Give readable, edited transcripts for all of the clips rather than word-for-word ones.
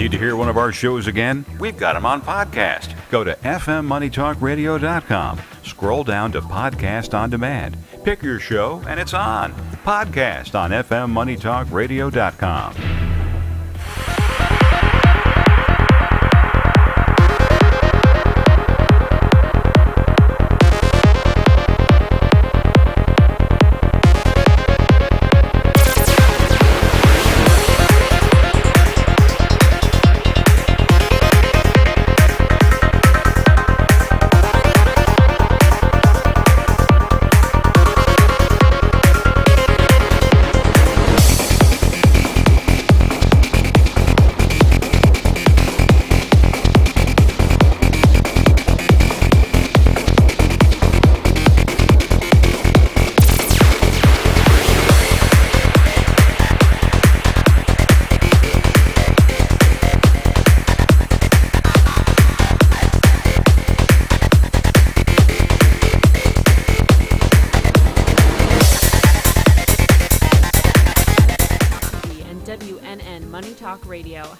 Need to hear one of our shows again? We've got them on podcast. Go to fmmoneytalkradio.com. Scroll down to Podcast on Demand. Pick your show and it's on. Podcast on fmmoneytalkradio.com.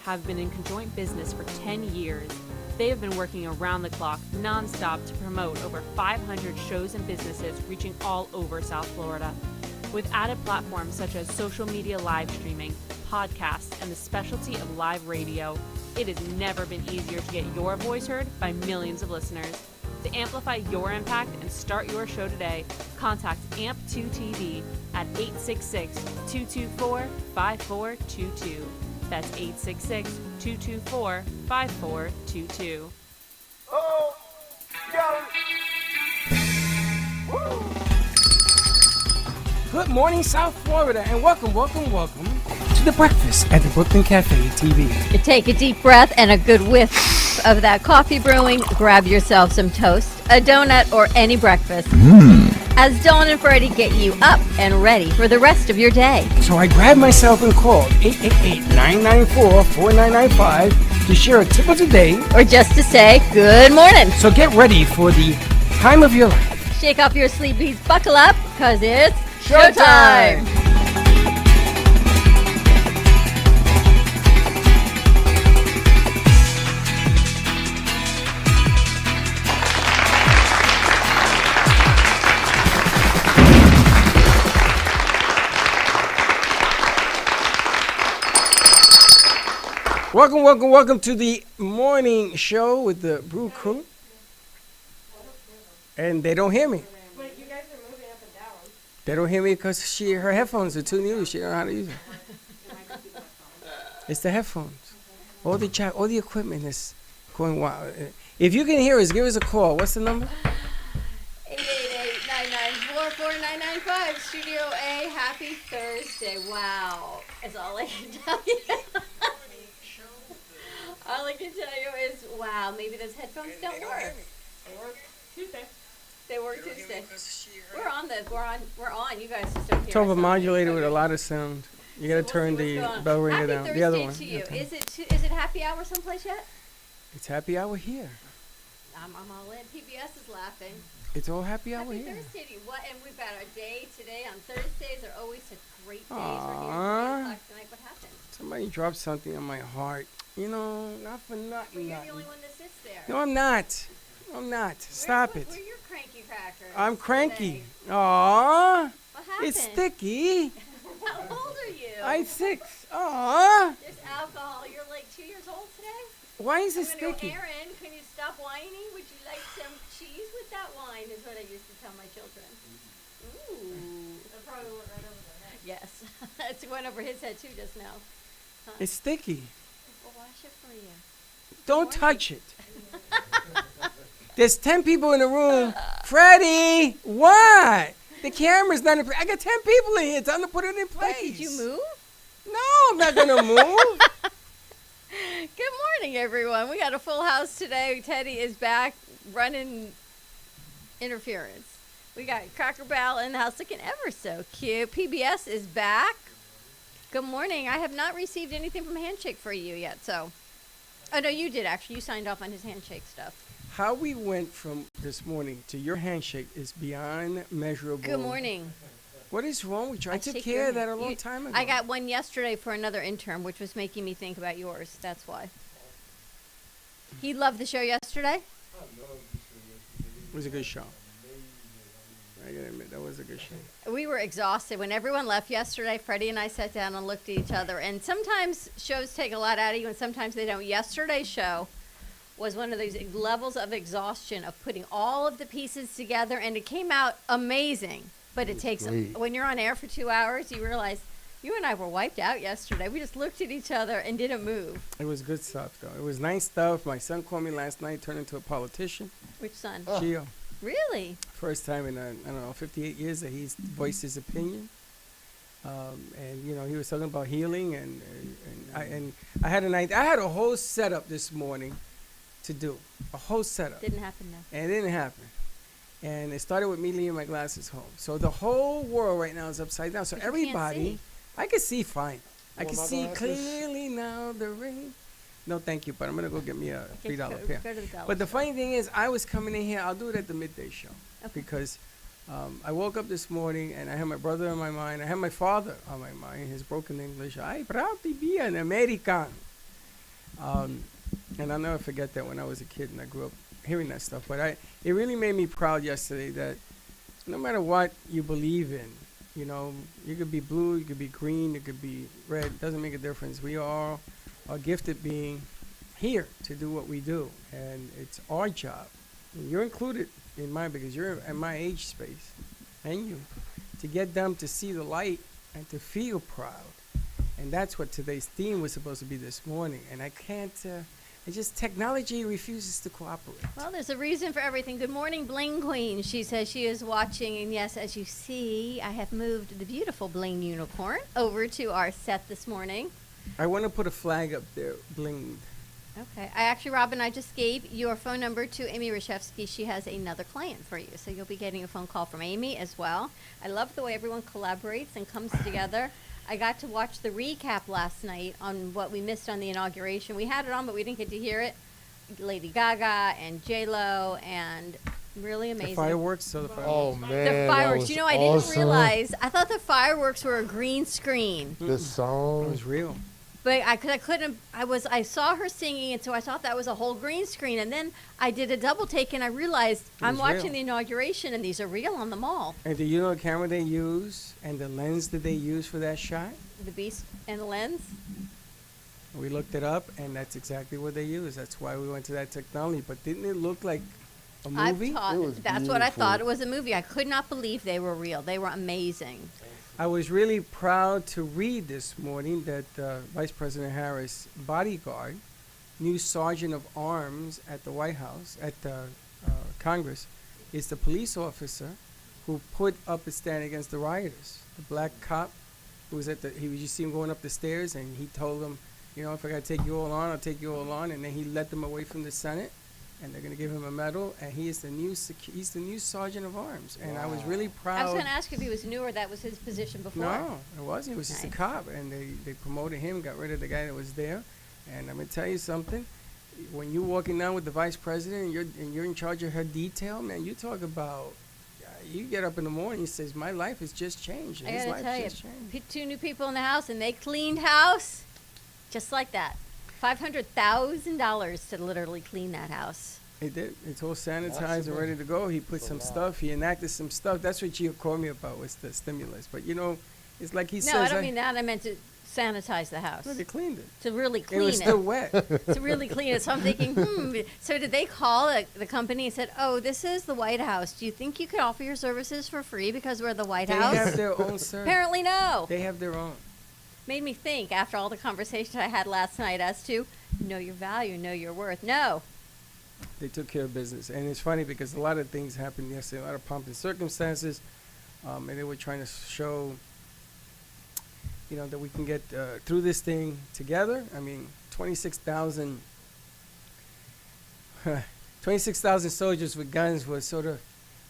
Have been in conjoint business for 10 years. They have been working around the clock, nonstop, to promote over 500 shows and businesses reaching all over South Florida. With added platforms such as social media live streaming, podcasts, and the specialty of live radio, it has never been easier to get your voice heard by millions of listeners. To amplify your impact and start your show today, contact AMP2TV at 866-224-5422. That's 866-224-5422. Oh, got him. Woo. Good morning, South Florida, and welcome to the breakfast at the Brooklyn Cafe TV. You take a deep breath and a good whiff of that coffee brewing. Grab yourself some toast, a donut, or any breakfast. As Dawn and Freddie get you up and ready for the rest of your day. So I grabbed myself and called 888-994-4995 to share a tip of the day. Or just to say good morning. So get ready for the time of your life. Shake off your sleepies, buckle up, because it's showtime. Welcome to the morning show with the Brew Crew. And they don't hear me. But you guys are moving up and down. They don't hear me because her headphones are too new. She don't know how to use them. It's the headphones. All the equipment is going wild. If you can hear us, give us a call. What's the number? 888-994-4995. Studio A. Happy Thursday. Wow. That's all I can tell you. All I can tell you is, wow, maybe those headphones don't work. They work Tuesday. They work Tuesday. We're on. You guys just don't hear Top of us. a modulator with a lot of sound. You gotta turn the bell ringer down. Happy The other Thursday one. to you. Okay. Is it happy hour someplace yet? It's happy hour here. I'm all in. PBS is laughing. It's all happy hour Happy here. Thursday to you. And we've got our day today on Thursdays are always such great days. We're here Aww. at 8 o'clock tonight. What happened? Somebody dropped something on my heart. You know, not for nothing. Well, you're the only one that sits there. No, I'm not. Stop it. Where your cranky crackers? I'm cranky. Today? Aw. What happened? It's sticky. How old are you? I'm 6. Aw. There's alcohol. You're like 2 years old today? Why is it I'm gonna go, sticky? Aaron, can you stop whining? Would you like some cheese with that wine? Is what I used to tell my children. Ooh. That probably went right over their head. Yes. It went over his head too just now. Huh? It's sticky. We'll wash it for you. Don't touch it. There's 10 people in the room. Freddie, what? The camera's not in place. I got 10 people in here. Time to put it in place. Did you move? No, I'm not going to move. Good morning, everyone. We got a full house today. Teddy is back running interference. We got Cracker Barrel in the house looking ever so cute. PBS is back. Good morning. I have not received anything from Handshake for you yet, so. Oh, no, you did, actually. You signed off on his Handshake stuff. How we went from this morning to your handshake is beyond measurable. Good morning. What is wrong with you? I took shake care your of that a hand. long time ago. I got one yesterday for another intern, which was making me think about yours. That's why. He loved the show yesterday? It was a good show. I gotta admit, that was a good show. We were exhausted. When everyone left yesterday, Freddie and I sat down and looked at each other. And sometimes shows take a lot out of you, and sometimes they don't. Yesterday's show was one of those levels of exhaustion of putting all of the pieces together, and it came out amazing. But it takes, when you're on air for 2 hours, you realize you and I were wiped out yesterday. We just looked at each other and didn't move. It was good stuff, though. It was nice stuff. My son called me last night, turned into a politician. Which son? Gio. Really? First time in, I don't know, 58 years that he's voiced his opinion. And, you know, he was talking about healing. And I had I had a whole setup this morning to do. A whole setup. Didn't happen though. And it didn't happen. And it started with me leaving my glasses home. So the whole world right now is upside down. So But you can't everybody, see. I can see fine. I Want can my see glasses? clearly now the rain. No, thank you, but I'm going to go get me a $3 pair. Go to the dollar But the store. funny thing is, I was coming in here. I'll do it at the midday show. Okay. Because I woke up this morning and I had my brother on my mind. I had my father on my mind, his broken English. Ay, proud to be an American. And I'll never forget that when I was a kid and I grew up hearing that stuff. But it really made me proud yesterday that no matter what you believe in, you know, you could be blue, you could be green, you could be red. It doesn't make a difference. We all are gifted being here to do what we do. And it's our job. And you're included in mine because you're at my age space. And you. To get them to see the light and to feel proud. And that's what today's theme was supposed to be this morning. And I can't, it's just technology refuses to cooperate. Well, there's a reason for everything. Good morning, Bling Queen. She says she is watching, and yes, as you see, I have moved the beautiful Bling Unicorn over to our set this morning. I want to put a flag up there, blinged. Okay. Robin, I just gave your phone number to Amy Rashevsky. She has another client for you, so you'll be getting a phone call from Amy as well. I love the way everyone collaborates and comes together. I got to watch the recap last night on what we missed on the inauguration. We had it on, but we didn't get to hear it. Lady Gaga and J-Lo, and really amazing. The fireworks, Oh man, The that fireworks. was You know, I didn't awesome. realize. I thought the fireworks were a green screen. The It song. was real. But I couldn't. I saw her singing, and so I thought that was a whole green screen. And then I did a double take, and I realized I'm was watching real. the inauguration, and these are real on the mall. And do you know the camera they use and the lens that they use for that shot? The beast and the lens. We looked it up, and that's exactly what they use. That's why we went to that technology. But didn't it look like a movie? It was That's what I beautiful. thought. It was a movie. I could not believe they were real. They were amazing. I was really proud to read this morning that Vice President Harris' bodyguard, new sergeant of arms at the White House, at Congress, is the police officer who put up a stand against the rioters. The black cop who was you see him going up the stairs, and he told them, you know, if I got to take you all on, I'll take you all on. And then he led them away from the Senate, and they're going to give him a medal. And he is the new sergeant of arms. And I was really proud. I was going to ask if he was new or that was his position before. No, it wasn't. He was just a Nice. cop, and they promoted him, got rid of the guy that was there. And I'm gonna tell you something. When you're walking down with the vice president and you're in charge of her detail, man, you talk about. You get up in the morning, he says, "My life has just changed." And I his gotta life tell you, just changed. two new people in the house, and they cleaned house just like that. $500,000 to literally clean that house. He did. It's all sanitized and Absolutely. ready to go. He put It's a some lot. stuff. He enacted some stuff. That's what Gio called me about, was the stimulus. But you know, it's like he No, says. I don't mean that. I meant to sanitize the house. No, they cleaned it. To really It clean was it. still wet. To really clean it. So I'm thinking, So did they call the company and said, "Oh, this is the White House. Do you think you could offer your services for free because we're the White They House?" have their own service. Apparently, no. They have their own. Made me think after all the conversation I had last night as to know your value, know your worth. No. They took care of business. And it's funny because a lot of things happened yesterday, a lot of pomp and circumstances, and they were trying to show, you know, that we can get through this thing together. I mean, 26,000 soldiers with guns would sort of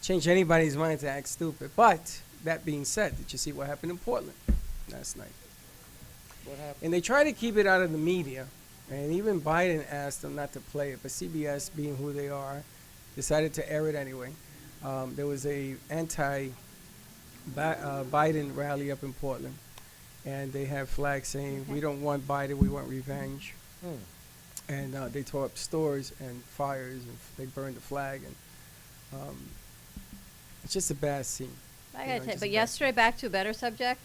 change anybody's mind to act stupid. But that being said, did you see what happened in Portland last night? What happened? And they try to keep it out of the media. And even Biden asked them not to play it, but CBS, being who they are, decided to air it anyway. There was a Biden rally up in Portland, and they had flags saying, "We don't want Biden, we want revenge." Hmm. And they tore up stores and fires, and they burned the flag, and it's just a bad scene. I You gotta know, tell you, just but bad. yesterday, back to a better subject.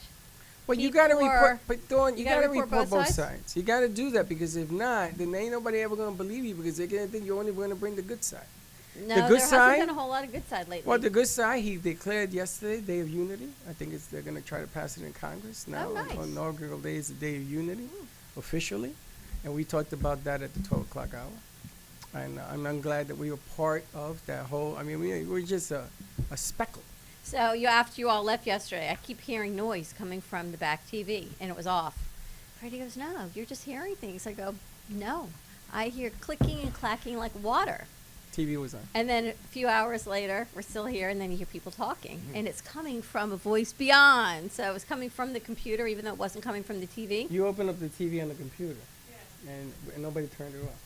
Well, you got to People report, are- but Dawn, you you got gotta to report report both both sides? sides. You got to do that, because if not, then ain't nobody ever going to believe you, because they're going to think you're only going to bring the good side. No, good there side- hasn't been a whole lot of good side lately. Well, the good side, he declared yesterday Day of Unity. I think they're going to try to pass it in Congress now. nice. On inaugural day is the Day of Unity, officially. And we talked about that at the 12 o'clock hour. And I'm glad that we were part of that whole, I mean, we're just a speckle. So after you all left yesterday, I keep hearing noise coming from the back TV, and it was off. Freddie goes, "No, you're just hearing things." I go, "No, I hear clicking and clacking like water." TV was on. And then a few hours later, we're still here, and then you hear people talking, and it's coming from a voice beyond. So it was coming from the computer, even though it wasn't coming from the TV. You open up the TV on the computer, and nobody turned it off.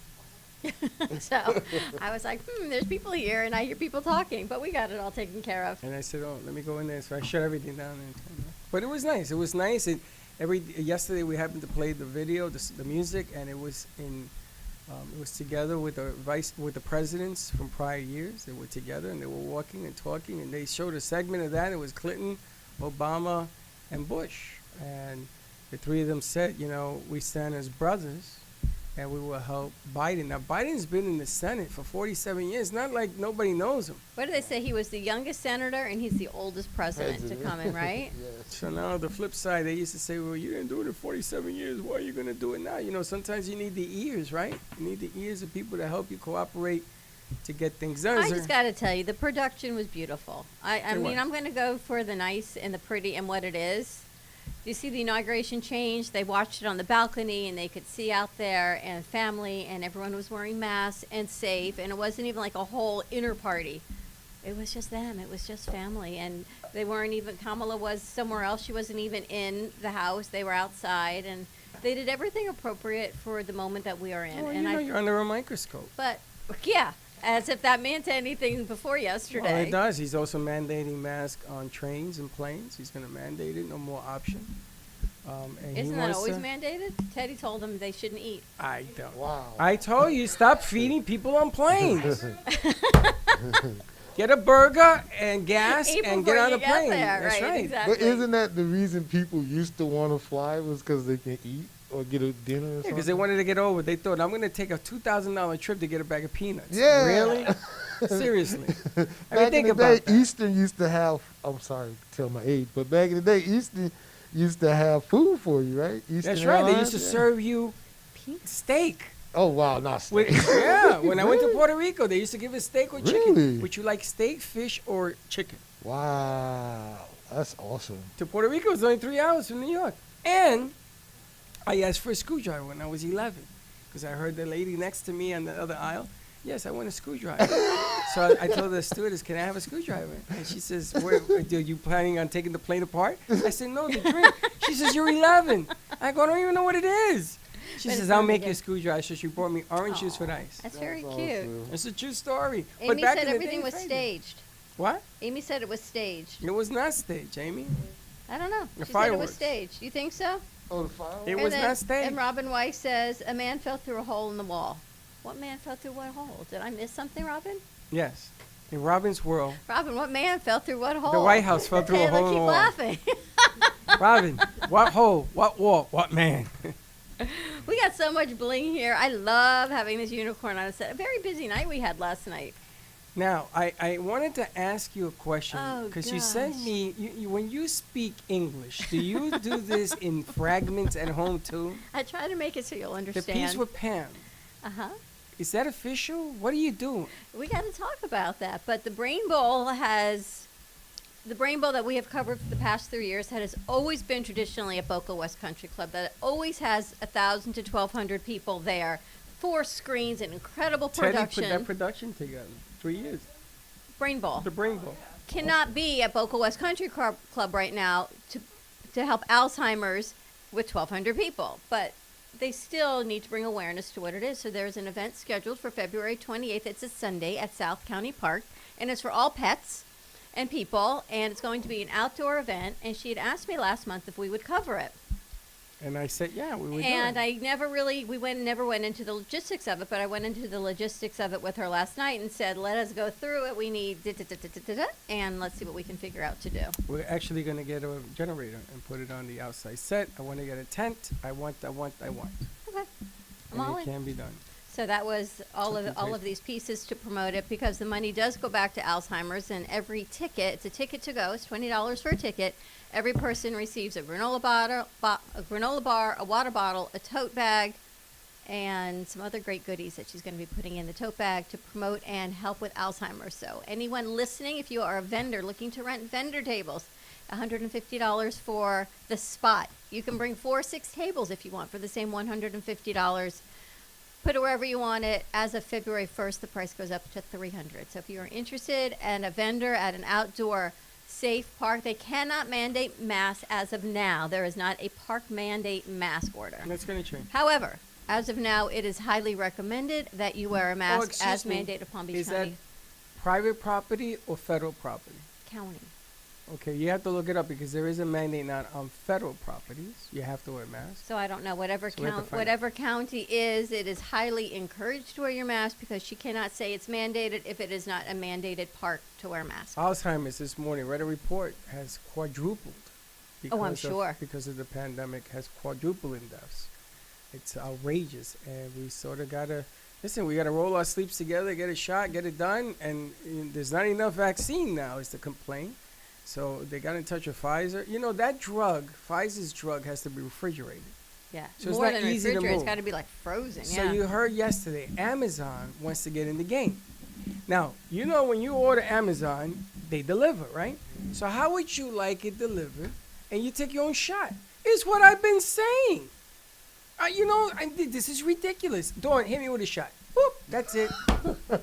So I was like, there's people here, and I hear people talking, but we got it all taken care of. And I said, "Oh, let me go in there." So I shut everything down and turned it off. But it was nice. It was nice. And yesterday we happened to play the video, the music, and it was together with the presidents from prior years. They were together and they were walking and talking, and they showed a segment of that. It was Clinton, Obama, and Bush, and the three of them said, "We stand as brothers, and we will help Biden." Now, Biden's been in the Senate for 47 years. Not like nobody knows him. What do they say? He was the youngest senator, and he's the oldest president to come in, right? Yes. So now the flip side, they used to say, "Well, you didn't do it in 47 years. Why are you going to do it now?" Sometimes you need the ears, right? You need the ears of people to help you cooperate to get things done. I just got to tell you, the production was beautiful. I It mean, was. I'm going to go for the nice and the pretty and what it is. You see the inauguration change. They watched it on the balcony, and they could see out there, and family, and everyone was wearing masks and safe, and it wasn't even like a whole inner party. It was just them. It was just family, and they weren't even. Kamala was somewhere else. She wasn't even in the house. They were outside, and they did everything appropriate for the moment that we are in. Well, and you're under a microscope. but yeah, as if that meant anything before yesterday. Well, it does. He's also mandating masks on trains and planes. He's going to mandate it. No more option. And he Isn't that wants always to- mandated? Teddy told them they shouldn't eat. I don't. Wow. I told you, stop feeding people on planes. Get a burger and gas Eat and before get on you the get plane. there, That's right. Exactly. But isn't that the reason people used to want to fly was because they can eat or get a dinner or something? Because they wanted to get over. They thought, I'm going to take a $2,000 trip to get a bag of peanuts. Yeah. Really? Seriously. I mean, Back think in the about day, that. Eastern used to have, I'm sorry to tell my age, but back in the day, Eastern used to have food for you, right? Eastern That's right. They used Airlines, to yeah. serve you steak. Oh, wow, not With, steak. yeah, when I went to Puerto Rico, they used to give us steak or chicken. Really? Would you like steak, fish, or chicken? Wow, that's awesome. To Puerto Rico, it was only 3 hours from New York. And I asked for a screwdriver when I was 11 because I heard the lady next to me on the other aisle. Yes, I want a screwdriver. So I told the stewardess, "Can I have a screwdriver?" And she says, "Are you planning on taking the plane apart?" I said, "No, the drink." She says, "You're 11." I go, "I don't even know what it is." She But says, it's "I'll not make big. you a screwdriver." So she brought me orange juice with ice. That's very That's cute. awesome. It's a true story. But Amy back said in the everything day, was crazy. staged. What? Amy said it was staged. It was not staged, Amy. I don't know. The She said it fireworks. was staged. You think so? Oh, the fireworks? It And was then- not staged. And Robin Weiss says a man fell through a hole in the wall. What man fell through what hole? Did I miss something, Robin? Yes. In Robin's world, Robin, what man fell through what hole? the White House fell through a Taylor, hole in keep the wall. laughing. Robin, what hole? What wall? What man? We got so much bling here. I love having this unicorn on a set. A very busy night we had last night. Now, I wanted to ask you a question Oh, because you sent gosh. me, when you speak English, do you do this in fragments at home too? I try to make it so you'll The understand. piece with Pam, Uh-huh. is that official? What are you doing? We got to talk about that. But the Brain Bowl that we have covered for the past 3 years has always been traditionally at Boca West Country Club. That always has 1,000 to 1,200 people there. 4 screens, an incredible Teddy production. put that production together. 3 years. Brain Bowl The Brain Bowl. cannot be at Boca West Country Club right now to help Alzheimer's with 1,200 people. But they still need to bring awareness to what it is. So there's an event scheduled for February 28th. It's a Sunday at South County Park, and it's for all pets. and people, and it's going to be an outdoor event. And she had asked me last month if we would cover it. And I said, yeah, we would. And I never went into the logistics of it, but I went into the logistics of it with her last night and said, let us go through it. We need da-da-da-da-da-da, and let's see what we can figure out to do. We're actually going to get a generator and put it on the outside set. I want to get a tent. I want. Okay. I'm And all it in. can be done. So that was all Something of tasty. these pieces to promote it, because the money does go back to Alzheimer's, and every ticket, it's a ticket to go, it's $20 for a ticket. Every person receives a granola bar, a water bottle, a tote bag, and some other great goodies that she's going to be putting in the tote bag to promote and help with Alzheimer's. So anyone listening, if you are a vendor looking to rent vendor tables, $150 for the spot. You can bring 4 or 6 tables if you want for the same $150. Put it wherever you want it. As of February 1st, the price goes up to $300. So if you're interested and a vendor at an outdoor safe park, they cannot mandate masks as of now. There is not a park mandate mask order. And that's going to change. However, as of now, it is highly recommended that you wear a mask excuse as me. mandated upon Beach Is that County. private property or federal property? County. Okay, you have to look it up because there is a mandate not on federal properties. You have to wear masks. So I don't know, whatever So we have to find out. whatever county is, it is highly encouraged to wear your mask, because she cannot say it's mandated if it is not a mandated park to wear a mask. Alzheimer's this morning, read a report, has quadrupled. Oh, I'm because of- sure. Because of the pandemic, has quadrupled in deaths. It's outrageous, and we sort of gotta listen. We gotta roll our sleeves together, get a shot, get it done, and there's not enough vaccine now. Is the complaint. So they got in touch with Pfizer. You know that drug, Pfizer's drug, has to be refrigerated. Yeah, So it's more not than easy to refrigerator, it's move. got to be like frozen. So yeah. you heard yesterday, Amazon wants to get in the game. Now, you know when you order Amazon, they deliver, right? So how would you like it delivered and you take your own shot? It's what I've been saying. This is ridiculous. Dawn, hit me with a shot. Boop, that's it.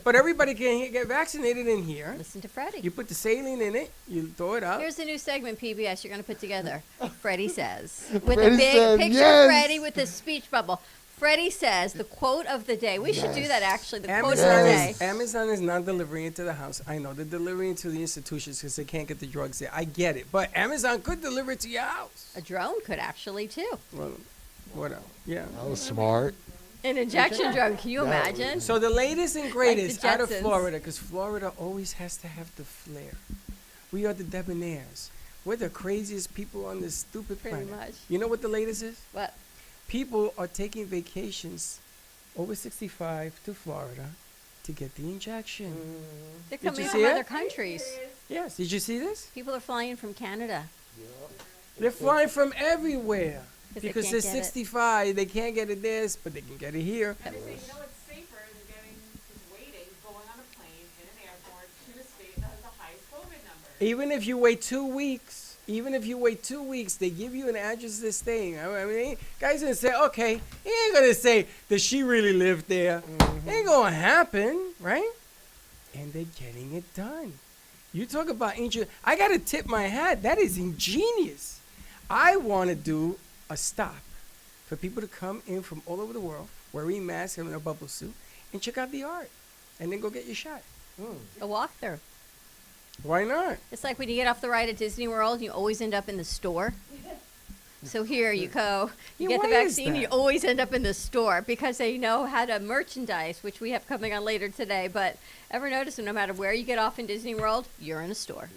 But everybody can get vaccinated in here. Listen to Freddie. You put the saline in it, you throw it out. Here's the new segment, PBS, you're going to put together. Freddie says. With Freddie a big said, picture yes. of Freddie with a speech bubble. Freddie says, the quote of the day. We should do that, actually. The quote of the day. Amazon is not delivering it to the house. I know they're delivering it to the institutions because they can't get the drugs there. I get it, but Amazon could deliver it to your house. A drone could actually, too. Well, whatever. Yeah. That was smart. An injection drone. Can you imagine? So the latest and greatest out of Jetsons. Florida, because Florida always has to have the flair. We are the debonaires. We're the craziest people on this stupid Pretty planet. much. You know what the latest is? What? People are taking vacations over 65 to Florida to get the injection. They're Did you coming see from it? other countries. Yes. Did you see this? People are flying from Canada. They're flying from everywhere. 'Cause they Because can't they're get it. 65, they can't get it this, but they can get it here. They say, you know it's safer than just waiting, going on a plane in an airport to a state that has the highest COVID numbers. Even if you wait 2 weeks, they give you an address to stay. I mean, guys gonna say, okay, he ain't gonna say, does she really live there? Ain't gonna happen, right? And they're getting it done. You talk about ancient. I gotta tip my hat. That is ingenious. I want to do a stop for people to come in from all over the world wearing masks and in a bubble suit and check out the art, and then go get your shot. A walkthrough. Why not? It's like when you get off the ride at Disney World, you always end up in the store. So here you go. You Yeah, get the why is vaccine, you that? always end up in the store because they know how to merchandise, which we have coming on later today. But ever notice that no matter where you get off in Disney World, you're in a store.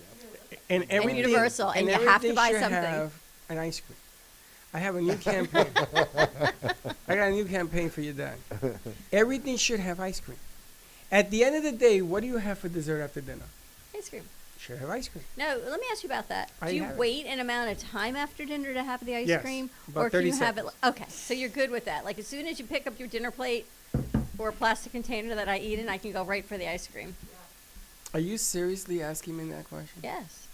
And everything, Universal, and you have to everything buy should something. have an ice cream. I have a new campaign. I got a new campaign for your dad. Everything should have ice cream. At the end of the day, what do you have for dessert after dinner? Ice cream. Should have ice cream. No, let me ask you about that. I Do you have it. wait an amount of time after dinner to have the ice Yes, cream? about Or can 30 you have it? seconds. Okay, so you're good with that. Like as soon as you pick up your dinner plate or a plastic container that I eat in, I can go right for the ice cream. Are you seriously asking me that question? Yes.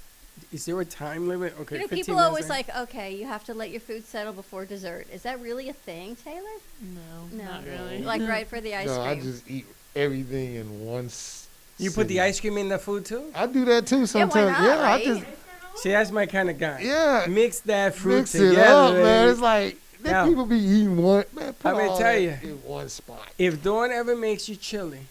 Is there a time limit? Okay, You know, 15 people minutes always in. like, okay, you have to let your food settle before dessert. Is that really a thing, Taylor? No, No, not really. Like right for the ice No, I cream. just eat everything in one. You put the sitting. ice cream in the food too? I do that too Yeah, sometimes. why not, I right? just See, that's my kind of guy. yeah. Mix that fruit Mix together. it up, man. baby. It's like Now, people be eating one. Man, put I'm gonna all tell that you. in one spot. If Dawn ever makes you chili,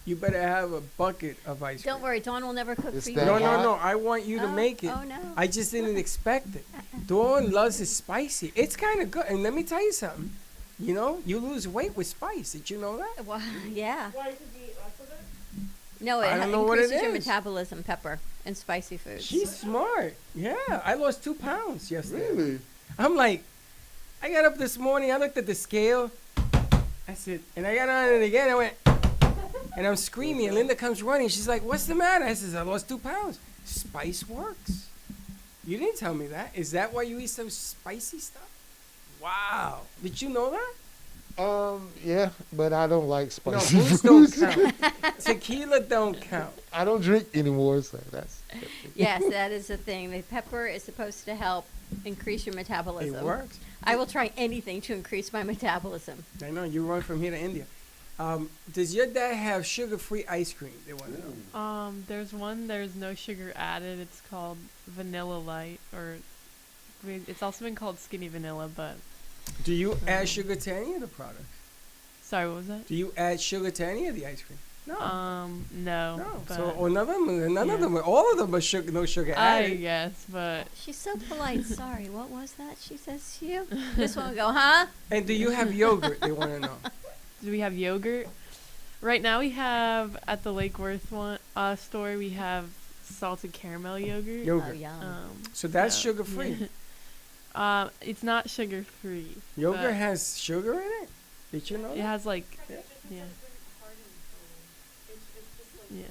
you better have a bucket of ice cream. Don't worry, Dawn will never cook It's for you. that No, no, hot? no. I want you to make it. Oh no. I just didn't expect it. Dawn loves it spicy. It's kind of good. And let me tell you something. You know, you lose weight with spice. Did you know that? Well, yeah. No, I it don't know what it increases your is. metabolism, pepper, and spicy foods. She's smart. Yeah, I lost 2 pounds yesterday. Really? I'm like, I got up this morning. I looked at the scale. I said, and I got on it again. I went, and I'm screaming. And Linda comes running. She's like, "What's the matter?" I says, "I lost 2 pounds. Spice works." You didn't tell me that. Is that why you eat some spicy stuff? Wow. Did you know that? Yeah, but I don't like No, spicy booze don't foods. count. Tequila don't count. I don't drink anymore, so that's. Yes, that is the thing. The pepper is supposed to help increase your metabolism. It works. I will try anything to increase my metabolism. I know you run from here to India. Does your dad have sugar-free ice cream? They want to know. There's one. There's no sugar added. It's called Vanilla Light, or it's also been called Skinny Vanilla. But Do you add sugar to any of the products? sorry, what was that? Do you add sugar to any of the ice cream? No. No. No. But So none of yeah. them, all of them are sugar, no sugar I added. guess, but She's so polite. Sorry, what was that she says to you? This one will go, huh? And do you have yogurt? They want to know. do we have yogurt? Right now we have at the Lake Worth store. We have salted caramel yogurt. Oh, Yogurt. yum. So that's so- sugar-free. It's not sugar free. Yogurt has sugar in it? Did you know It that? has like Yeah. yeah. Yeah.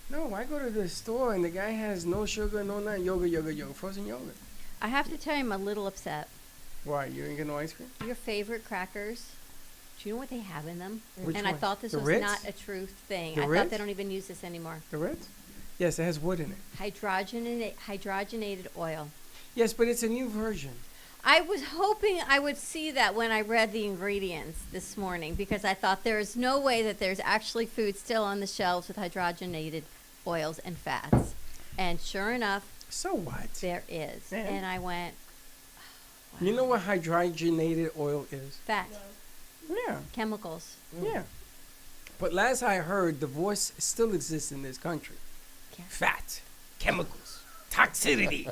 No, I go to the store and the guy has no sugar, no nothing. Yogurt, frozen yogurt. I have to tell you, I'm a little upset. Why? You ain't get no ice cream? Your favorite crackers, do you know what they have in them? Which and I one? thought this The was Ritz? not a true thing. The I thought Ritz? they don't even use this anymore. The Ritz? Yes, it has wood in it. Hydrogenated oil. Yes, but it's a new version. I was hoping I would see that when I read the ingredients this morning because I thought there is no way that there's actually food still on the shelves with hydrogenated oils and fats. And sure enough, So what? there is. Yeah. And I went, You know what hydrogenated oil is? fat, Yeah, chemicals. yeah. But last I heard, divorce still exists in this country. Yeah. Fat, chemicals, toxicity. You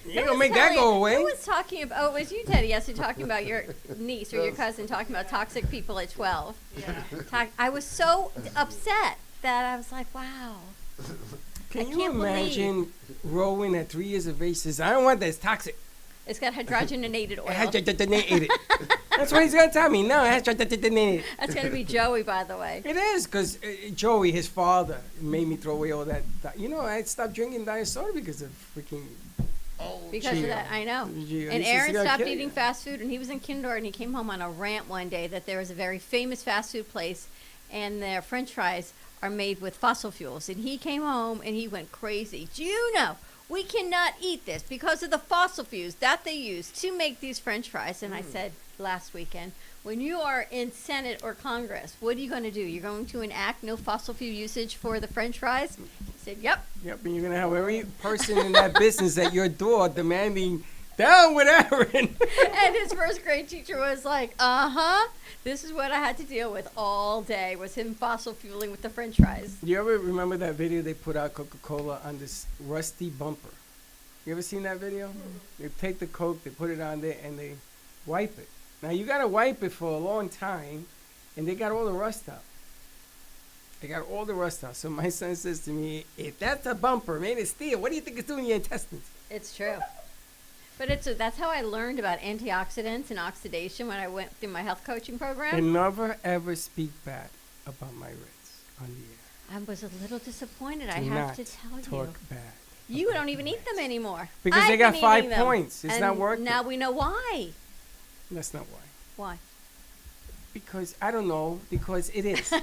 Who gonna was make that telling- go away? Who was talking about? Oh, it was you, Teddy. Yes, you're talking about your niece or your cousin talking about toxic people at 12. Yeah. I was so upset that I was like, wow. Can I you can't believe- imagine Rowan at 3 years of age says, "I don't want that. It's toxic." It's got hydrogenated oil. Hydrogenated. That's what he's gonna tell me. No, hydrogenated. That's going to be Joey, by the way. It is, because Joey, his father, made me throw away all that. You know, I stopped drinking diet soda because of freaking. Because Gee, of that, I know. gee, And this is Aaron gonna stopped kill eating you. fast food, and he was in kindergarten. He came home on a rant one day that there was a very famous fast food place, and their French fries are made with fossil fuels. And he came home and he went crazy. Do you know we cannot eat this because of the fossil fuels that they use to make these French fries? And I said last weekend, when you are in Senate or Congress, what are you going to do? You're going to enact no fossil fuel usage for the French fries? He said, yep. Yep, and you're gonna have every person in that business at your door demanding down with Aaron. And his first grade teacher was like, uh-huh. This is what I had to deal with all day, was him fossil fueling with the French fries. You ever remember that video they put out Coca-Cola on this rusty bumper? You ever seen that video? They take the Coke, they put it on there, and they wipe it. Now you gotta wipe it for a long time, and they got all the rust out. They got all the rust out. So my son says to me, "If that's a bumper made of steel, what do you think it's doing in your intestines?" It's true. But that's how I learned about antioxidants and oxidation when I went through my health coaching program. And never ever speak bad about my Ritz on the air. I was a little disappointed, I Do have not to tell talk you. bad. You don't even eat them anymore. Because I've they got been 5 eating them. points. It's not And worth now it. we know why. That's not why. Why? Because I don't know. Because it is.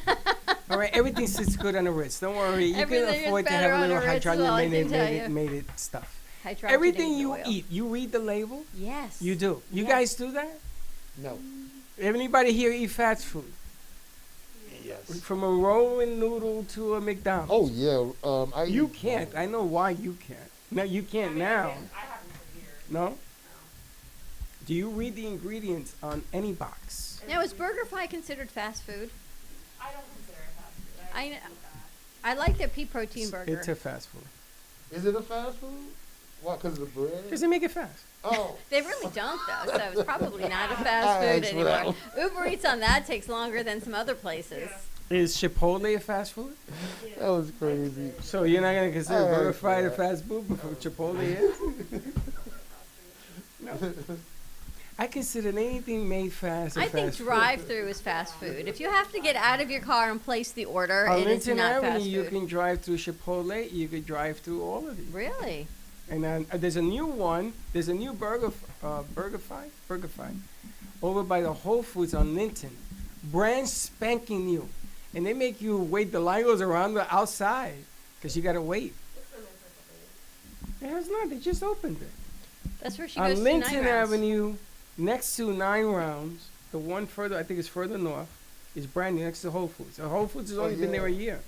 All right, everything sits good on the Ritz. Don't worry. You Everything can is afford to better have a on little the Ritz is all I can tell you. hydrogenated stuff. Hydrogenated Everything you oil. eat, you read the label. Yes. You do. You Yes. guys do that? No. Anybody here eat fast food? Yes. From a Rowan noodle to a McDonald's. Oh yeah. You can't. I know why you can't. No, you can't now. No? Do you read the ingredients on any box? Now, is BurgerFi considered fast food? I don't consider it I like their pea protein burger. It's a fast food. Is it a fast food? Why? Because of the bread? Because they make it fast. Oh. They really don't though, so it's probably not a fast I food asked for that anymore. Uber Eats on that takes longer than some other places. Is Chipotle a fast food? That was crazy. So you're not going to consider I Burger like Fry a that. fast food before Chipotle is? No. I consider anything made fast a I fast think food. drive-through is fast food. If you have to get out of your car and place the order, On it is Linton not Avenue, fast you food. can drive through Chipotle. You could drive through all of these. Really? And then there's a new one. There's a new Burger Fry, over by the Whole Foods on Linton, brand spanking new, and they make you wait. The line goes around the outside because you gotta wait. It has not. They just opened it That's where she on goes to Linton 9 rounds. Avenue, next to 9 Rounds. The one further, I think, is further north. Is brand new next to Whole Foods. The Whole Foods has only been there a year.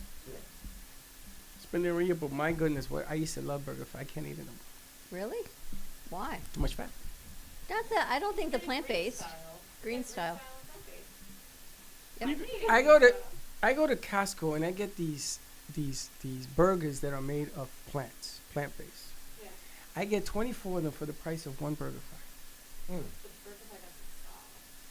It's been there a year, but my goodness, what I used to love Burger Fry. I can't eat it no more. Really? Why? Too much fat. Not that. I don't think the plant-based, green style. Yep. I go to Costco and I get these burgers that are made of plants, plant-based. I get 24 of them for the price of one Burger Fry.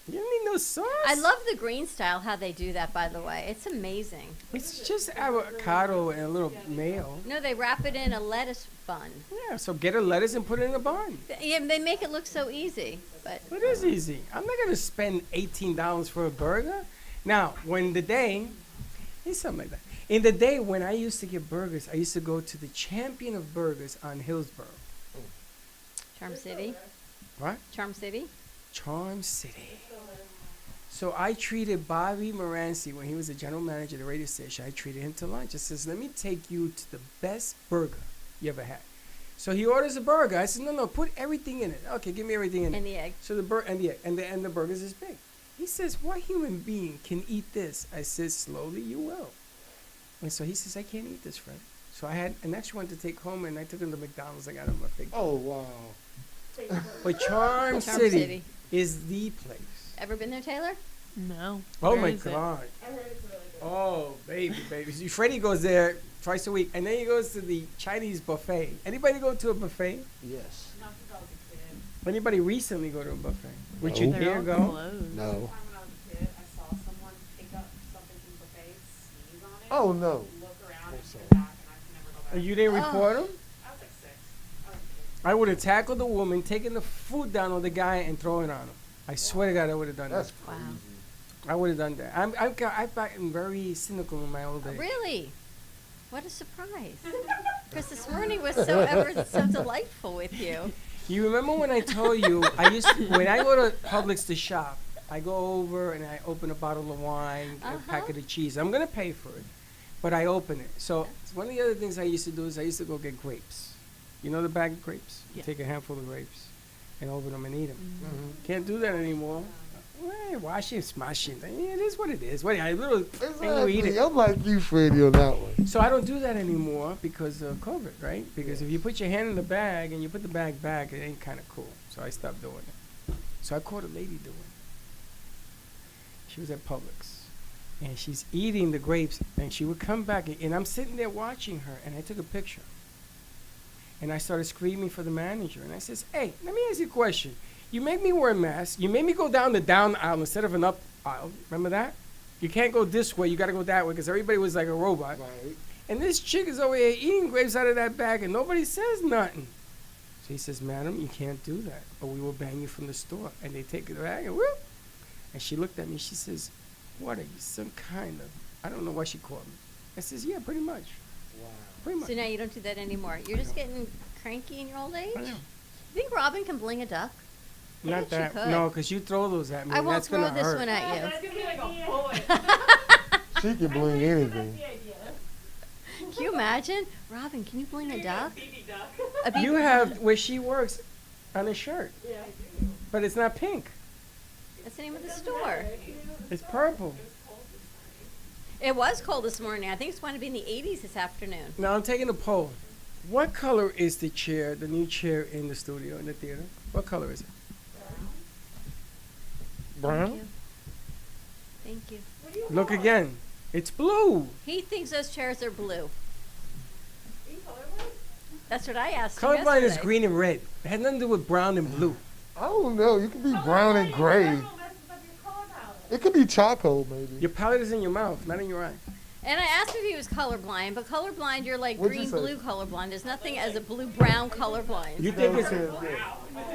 You don't need no sauce. I love the green style. How they do that, by the way. It's amazing. It's just avocado and a little mayo. No, they wrap it in a lettuce bun. Yeah, so get a lettuce and put it in a bun. Yeah, they make it look so easy, but It is easy. I'm not gonna spend $18 for a burger. Now, it's something like that. In the day when I used to get burgers, I used to go to the Champion of Burgers on Hillsborough. Charm City. What? Charm City. Charm City. So I treated Bobby Moranci when he was the general manager of the radio station. I treated him to lunch. I says, "Let me take you to the best burger you ever had." So he orders a burger. I said, "No, put everything in it." Okay, give me everything in it. And the egg. So the burgers is big. He says, "What human being can eat this?" I said, "Slowly, you will." And so he says, "I can't eat this, Fred." So I had an extra one to take home, and I took him to McDonald's. I got him a big. Oh, wow. But Charm City is the place. Ever been there, Taylor? No. Oh Where my is it? God. Oh, baby. See, Freddie goes there twice a week, and then he goes to the Chinese buffet. Anybody go to a buffet? Yes. Anybody recently go to a buffet? Would you No. They're dare all go? closed. No. When I was a kid, I saw someone pick up something from the buffet, sneeze on it, Oh, no. look around, Oh, and sorry. go back, and I could never go back. You didn't report him? I was like 6. I was a kid. I would have tackled the woman, taken the food down on the guy, and thrown it on him. I swear to God, I would have done That's that. crazy. Wow. I would have done that. I've gotten very cynical in my old days. Really? What a surprise. Because this morning was so delightful with you. You remember when I told you when I go to Publix to shop, I go over and I open a bottle of wine, a packet of cheese. I'm gonna pay for it, but I open it. So one of the other things I used to do is I used to go get grapes. You know the bag of grapes? You Yeah. take a handful of grapes and open them and eat them. Mhm. Can't do that anymore. Well, wash it, smash it. It is what it is. What I little and you eat Exactly. it. I'm like you, Freddie, on that one. So I don't do that anymore because of COVID, right? Because if you put your hand in the bag and you put the bag back, it ain't kind of cool. So I stopped doing it. So I caught a lady doing it. She was at Publix, and she's eating the grapes, and she would come back, and I'm sitting there watching her, and I took a picture. And I started screaming for the manager, and I says, "Hey, let me ask you a question. You make me wear a mask. You made me go down the down aisle instead of an up aisle. Remember that? You can't go this way. You got to go that way because everybody was like a robot. Right. And this chick is over here eating grapes out of that bag, and nobody says nothing." So he says, "Madam, you can't do that, or we will ban you from the store." And they take the bag and whoop. And she looked at me. She says, "What are you, some kind of?" I don't know what she called me. I says, "Yeah, pretty much, Wow. pretty much." So now you don't do that anymore. You're just getting cranky in your old age? I know. You think Robin can bling a duck? I Not bet you that. could. No, because you throw those at me. I and won't that's throw gonna this hurt. one at you. It's gonna be like a bullet. She can bling anything. Can you imagine? Robin, can you bling a duck? BB duck. A BB You have where she works on a shirt, Yeah, I do. but it's not pink. That's the name of the store. It's purple. It was cold this morning. I think it's going to be in the 80s this afternoon. Now I'm taking a poll. What color is the chair, the new chair in the studio, in the theater? What color is it? Thank Brown? you. Thank you. Look again. It's blue. He thinks those chairs are blue. That's what I asked him Colorblind is yesterday. green and red. It had nothing to do with brown and blue. I don't know. You can be brown and gray. It could be charcoal, maybe. Your palate is in your mouth, not in your eye. And I asked if he was colorblind, but colorblind, you're like What'd you say? green-blue colorblind. There's nothing as a blue-brown colorblind. You think it's?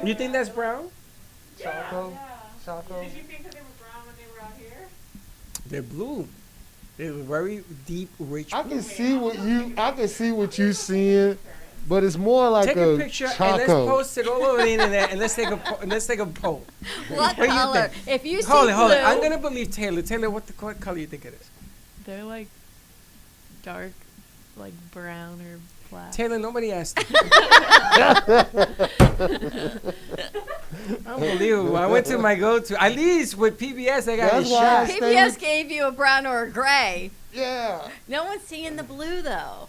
You think that's brown? Charcoal? Charcoal? Did you think that they were brown when they were out here? They're blue. They're very deep, rich. I blue. can see what you seeing, but it's more like Take a picture and let's charcoal. post it all over the internet and let's take a poll. What do you color? think? If you see Hold it, blue, hold it. I'm gonna believe Taylor. Taylor, what color you think it is? They're like dark, like brown or black. Taylor, nobody asked. Unbelievable. I went to my go-to. At least with PBS, I got That's a why shot. I PBS gave you a brown or a gray. Yeah. No one's seeing the blue though.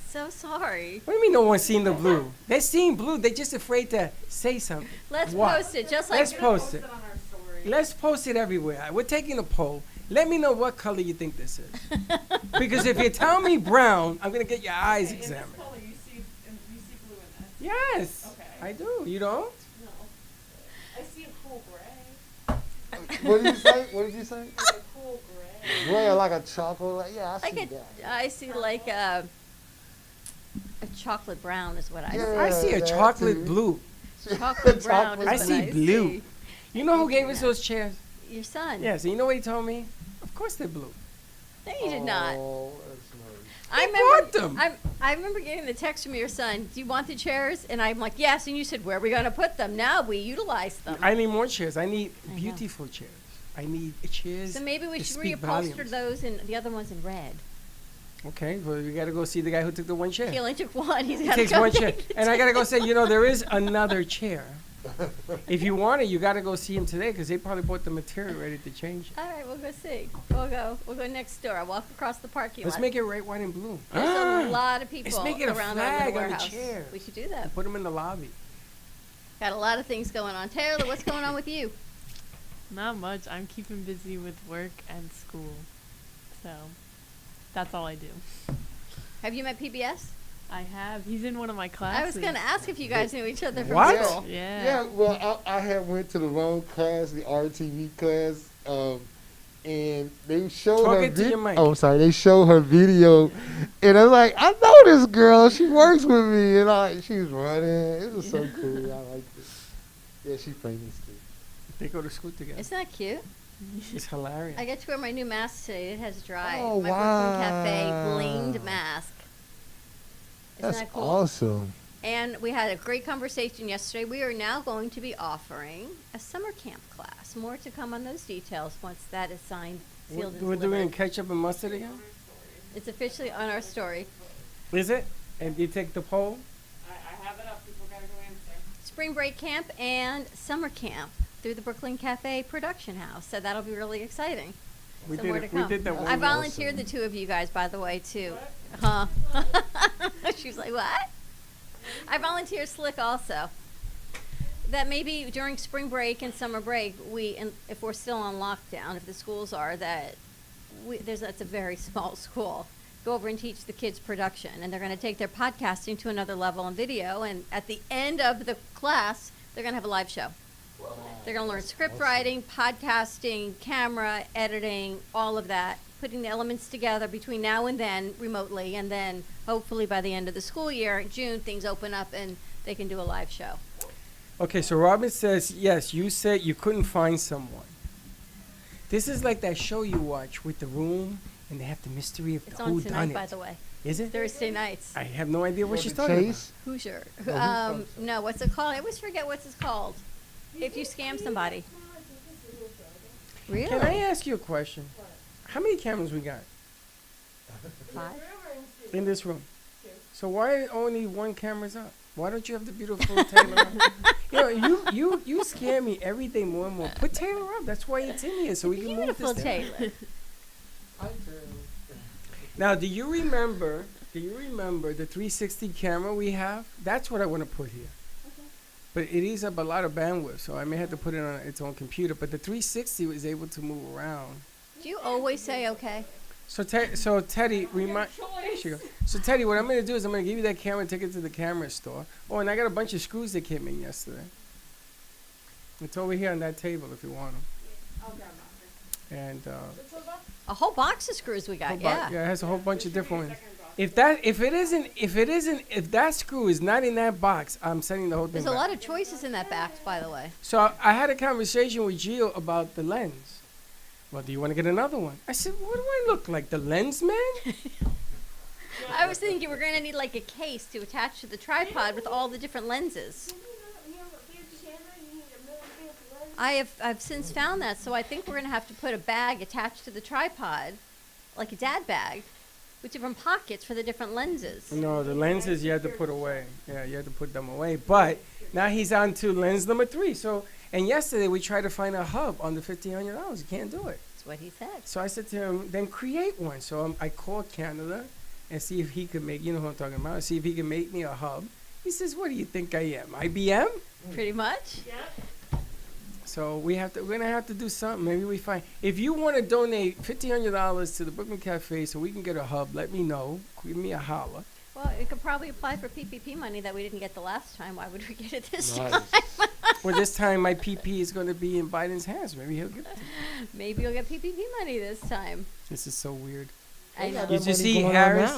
So sorry. What do you mean no one's seen the blue? They're seeing blue. They're just afraid to say something. Let's What? post it just like Let's post it. On our story. Let's post it everywhere. We're taking a poll. Let me know what color you think this is. Because if you tell me brown, I'm going to get your eyes In this examined. color, you see blue in this. Yes. Okay. I do. You don't? No. I see a cool gray. What did you say? What did you say? Like a cool gray. Gray or like a charcoal? Like, yeah, I I see get. that. I see like a chocolate brown is what I Yeah. I see a that chocolate too. blue. see. Chocolate brown is I what see I blue. see. You know who gave us those chairs? Your son. Yes. And you know what he told me? Of course they're blue. No, you did not. Oh, that's nice. I He remember. bought them. I remember getting the text from your son. Do you want the chairs? And I'm like, yes. And you said, where are we going to put them? Now we utilize them. I need more chairs. I need I know. beautiful chairs. I need chairs. So maybe we to should speak reupholster volumes. those and the other ones in red. Okay, well, we got to go see the guy who took the one chair. He only took one. He's He got to takes go one chair. take the And I got to go say, there is another chair. If you want it, you got to go see him today because they probably bought the material ready to change it. All right, we'll go see. We'll go next door. I'll walk across the parking Let's lot. make it red, white, and blue. There's a lot of people Let's make it a around our flag little on the warehouse. chairs. We should do that. Put them in the lobby. Got a lot of things going on. Taylor, what's going on with you? Not much. I'm keeping busy with work and school. So that's all I do. Have you met PBS? I have. He's in one of my classes. I was going to ask if you guys knew each other from What? school. Yeah. Yeah, well, I had went to the wrong class, the RTV class, and they showed Talk her into your mic. Oh, I'm sorry. They showed her video, and I'm like, I know this girl. She works with me, and she was running. It was so cool. I liked it. Yeah, she's famous too. They go to school together. Isn't that cute? It's hilarious. I get to wear my new mask today. It has dry. Oh, my Brooklyn Cafe wow. blinged mask. Isn't That's that cool? awesome. And we had a great conversation yesterday. We are now going to be offering a summer camp class. More to come on those details once that is signed, sealed, and We're doing delivered. ketchup and mustard again? It's officially on our story. Is it? And you take the poll? I have it up. People gotta go answer. Spring break camp and summer camp through the Brooklyn Cafe production house. So that'll be really exciting. We So did more it. to We come. did that one. I year. volunteered the two of you guys, by the way, too. Huh? She was like, what? I volunteered Slick also. That maybe during spring break and summer break, if we're still on lockdown, if the schools are, that's a very small school. Go over and teach the kids production, and they're going to take their podcasting to another level on video. And at the end of the class, they're going to have a live show. They're going to learn script writing, podcasting, camera, editing, all of that, putting the elements together between now and then remotely, and then hopefully by the end of the school year, in June, things open up and they can do a live show. Okay, so Robin says, yes, you said you couldn't find someone. This is like that show you watch with the room, and they have the mystery of It's the on who tonight, done by it. the way. Is it? Thursday nights. I have no idea what For she's the talking Chase? Hoosier. Oh, No, what's it called? I always forget what's it called. If you scam somebody. about. Really? Can I ask you a question? How many cameras we got 5? in this room? So why only one camera's up? Why don't you have the beautiful Taylor up? You scare me every day more and more. Put Taylor up. That's why it's in here, so we can move Beautiful this down. Taylor. Now, do you remember the 360 camera we have? That's what I want to put here. But it eats up a lot of bandwidth, so I may have to put it on its own computer. But the 360 is able to move around. Do you always say okay? So Teddy, remind. There she goes. So Teddy, what I'm gonna do is I'm gonna give you that camera and take it to the camera store. Oh, and I got a bunch of screws that came in yesterday. It's over here on that table if you want them. I'll grab that. And A whole box of screws we got. whole bu- Yeah. yeah, it has a whole bunch of different ones. Second box. If that screw is not in that box, I'm sending the whole thing There's a back. lot of choices in that box, by the way. So I had a conversation with Gio about the lens. Well, do you want to get another one? I said, what do I look like, the lens man? I was thinking we're going to need like a case to attach to the tripod with all the different lenses. I've since found that, so I think we're going to have to put a bag attached to the tripod, like a dad bag, with different pockets for the different lenses. No, the lenses you had to put away. Yeah, you had to put them away. But now he's on to lens number 3. So, and yesterday we tried to find a hub under $1,500. You can't do it. That's what he said. So I said to him, then create one. So I called Canada and see if he could make, you know who I'm talking about, see if he can make me a hub. He says, what do you think I am, IBM? Pretty much. So we're gonna have to do something. Maybe we find, if you want to donate $1,500 to the Brooklyn Cafe so we can get a hub, let me know. Give me a holler. Well, we could probably apply for PPP money that we didn't get the last time. Why would we get it this Nice. time? Well, this time my PP is going to be in Biden's hands. Maybe he'll get it. Maybe you'll get PPP money this time. This is so weird. I know. Did you see Harris?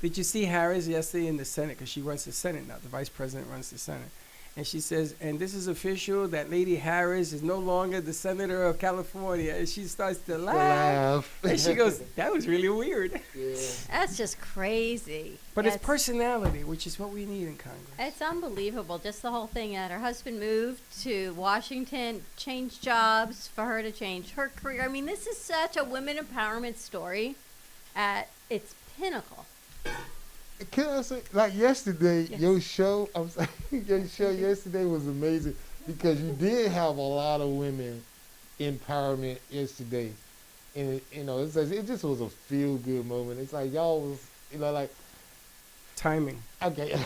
Did you see Harris yesterday in the Senate? Because she runs the Senate now. The vice president runs the Senate. And she says, and this is official, that Lady Harris is no longer the senator of California. And she starts to laugh. And she goes, that was really weird. Yeah. That's just crazy. But it's That's- personality, which is what we need in Congress. It's unbelievable. Just the whole thing that her husband moved to Washington, changed jobs for her to change her career. I mean, this is such a women empowerment story at its pinnacle. Can I say, like yesterday, Yes. your show, your show yesterday was amazing because you did have a lot of women empowerment yesterday, and it just was a feel good moment. It's like y'all was, like, Timing. okay, like,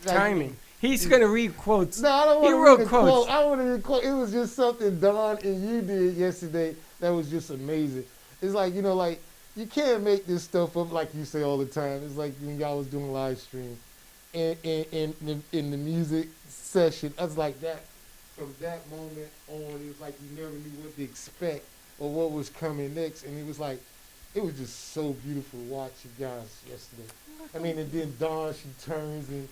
Timing. He's going to read quotes. No, I don't He want wrote to read a quotes. quote. I don't want to read a quote. It was just something Don and you did yesterday that was just amazing. It's like, like, you can't make this stuff up like you say all the time. It's like when y'all was doing live stream. And in the music session, I was like that. From that moment on, it was like you never knew what to expect or what was coming next. And it was like, it was just so beautiful to watch you guys yesterday. I mean, and then Dawn, she turns and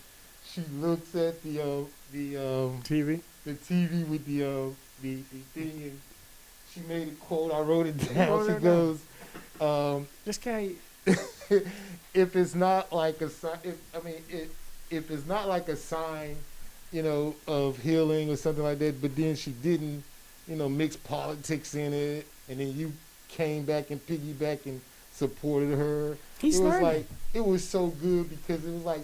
she looks at the TV. TV with the thing, and she made a quote. I wrote it down. wrote She it goes, This guy, if it's not like a sign, if it's not like a sign, of healing or something like that, but then she didn't, mix politics in it, and then you came back and piggyback and supported her. he's It was learning. like, it was so good because it was like,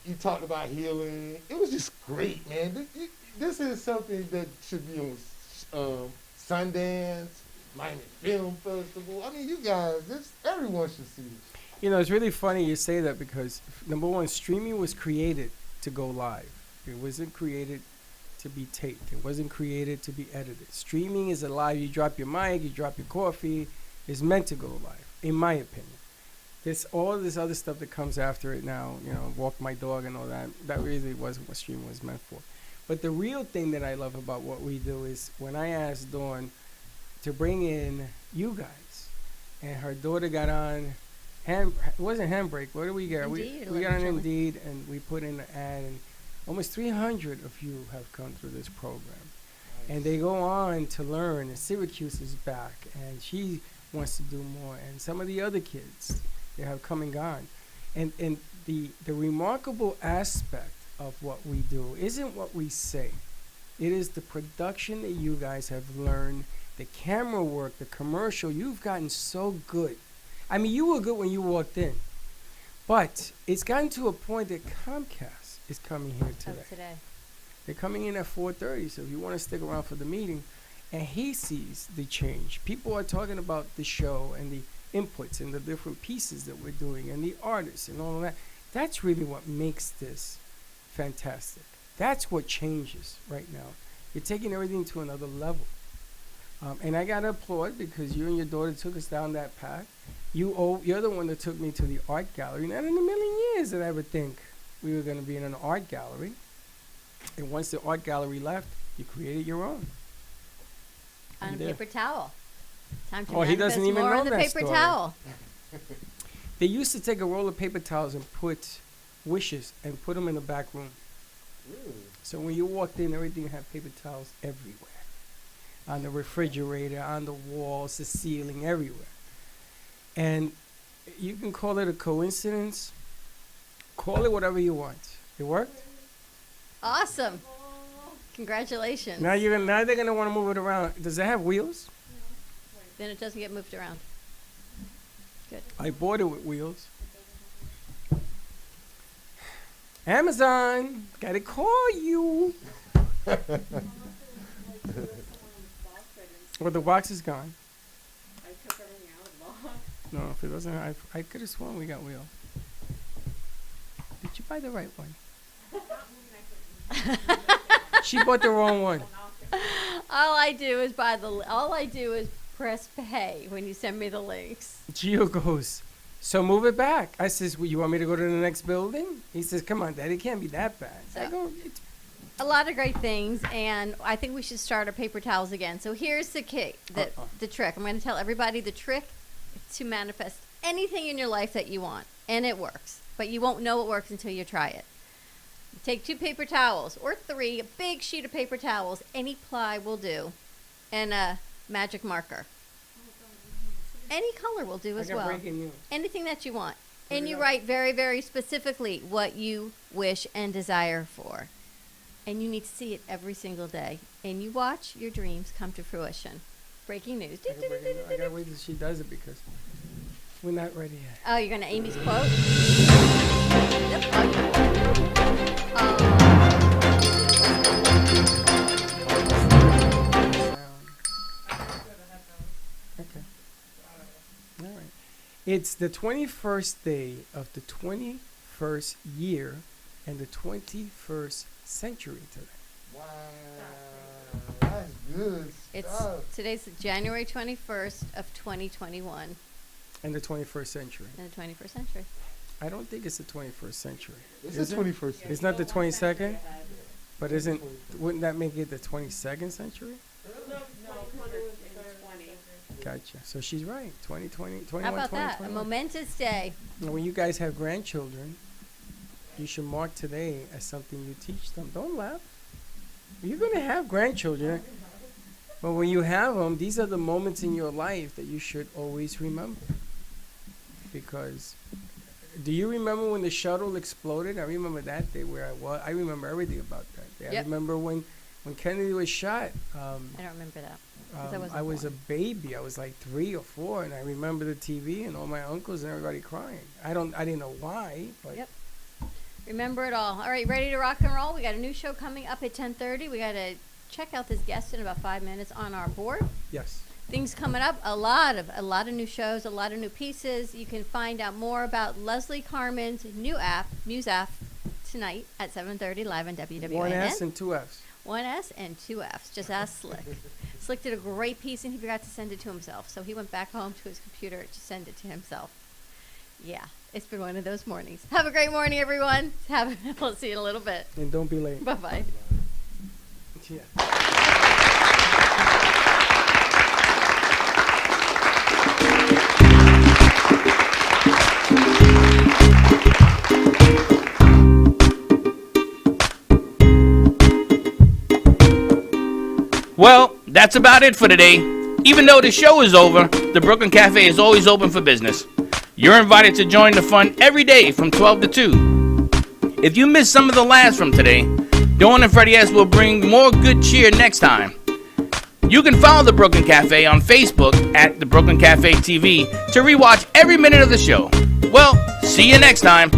you talked about healing. It was just great, man. This is something that should be on Sundance, Miami Film Festival. I mean, you guys, everyone should see this. It's really funny you say that because, number one, streaming was created to go live. It wasn't created to be taped. It wasn't created to be edited. Streaming is alive. You drop your mic, you drop your coffee. It's meant to go live, in my opinion. There's all this other stuff that comes after it now, walk my dog and all that. That really wasn't what streaming was meant for. But the real thing that I love about what we do is when I asked Dawn to bring in you guys, and her daughter got on, it wasn't Handbrake. What did we get? Indeed, We got on Eleven Indeed, and we put in an ad, and almost 300 of you have come through this program. And they go on to learn, and Syracuse is back, and she wants to do more, and some of the other kids, they have come and gone. And the remarkable aspect of what we do isn't what we say. It is the production that you guys have learned, the camera work, the commercial. You've gotten so good. I mean, you were good when you walked in. But it's gotten to a point that Comcast is coming here today. Today. They're coming in at 4:30, so if you want to stick around for the meeting, and he sees the change. People are talking about the show and the inputs and the different pieces that we're doing and the artists and all of that. That's really what makes this fantastic. That's what changes right now. You're taking everything to another level. And I got to applaud because you and your daughter took us down that path. You're the one that took me to the art gallery. Not in a million years did I ever think we were going to be in an art gallery. And once the art gallery left, you created your own. On a And there. paper towel. Time to Oh, he doesn't manifest even more know on the that paper story. towel. They used to take a roll of paper towels and put wishes and put them in the back room. Really? So when you walked in, everything had paper towels everywhere. On the refrigerator, on the walls, the ceiling, everywhere. And you can call it a coincidence. Call it whatever you want. It worked? Awesome. Congratulations. Now they're gonna want to move it around. Does it have wheels? Then it doesn't get moved around. I bought it with wheels. Amazon, gotta call you. Well, the box is gone. I took everything out, locked. No, if it doesn't, I could have sworn we got wheels. Did you buy the right one? She bought the wrong one. All I do is press pay when you send me the links. Gio goes, so move it back. I says, well, you want me to go to the next building? He says, come on, Dad, it can't be that bad. I So- go, it's A lot of great things, and I think we should start our paper towels again. So here's the key, the trick. I'm going to tell everybody the trick to manifest anything in your life that you want, and it works. But you won't know it works until you try it. Take 2 paper towels or 3, a big sheet of paper towels, any ply will do, and a magic marker. Any color will do I as got well. breaking news. Anything that you want. Put And it you up. write very, very specifically what you wish and desire for. And you need to see it every single day. And you watch your dreams come to fruition. Breaking news. I gotta wait till she does it because we're not ready yet. Oh, you're going to Amy's quote? Okay. All right. It's the 21st day of the 21st year and the 21st century today. Wow, that's good It's stuff. today's January 21st of 2021 And the 21st century. in the 21st century. I don't think it's the 21st century. It's Is the it? 21st. It's not the 22nd? But wouldn't that make it the 22nd century? No, 120. Gotcha. So she's right. 2020, 21, How about 20, that? A 21. momentous day. Now, when you guys have grandchildren, you should mark today as something you teach them. Don't laugh. You're going to have grandchildren. But when you have them, these are the moments in your life that you should always remember. Because do you remember when the shuttle exploded? I remember that day where I was. I remember everything about that day. I Yep. remember when Kennedy was shot. I don't remember that. 'Cause I wasn't I was a born. baby. I was like 3 or 4, and I remember the TV and all my uncles and everybody crying. I didn't know why, but Yep. Remember it all. All right, ready to rock and roll? We got a new show coming up at 10:30. We got to check out this guest in about 5 minutes on our board. yes. Things coming up, a lot of new shows, a lot of new pieces. You can find out more about Leslie Carmen's new app, Muse app, tonight at 7:30 live on WWNN. 1 S and 2 Fs. 1 S and 2 Fs. Just ask Slick. Slick did a great piece and he forgot to send it to himself. So he went back home to his computer to send it to himself. Yeah, it's been one of those mornings. Have a great morning, everyone. We'll see you in a little bit. And don't be late. Bye-bye. Yeah. Well, that's about it for today. Even though the show is over, the Brooklyn Cafe is always open for business. You're invited to join the fun every day from 12 to 2. If you missed some of the laughs from today, Dawn and Freddie S will bring more good cheer next time. You can follow the Brooklyn Cafe on Facebook at the Brooklyn Cafe TV to rewatch every minute of the show. Well, see you next time.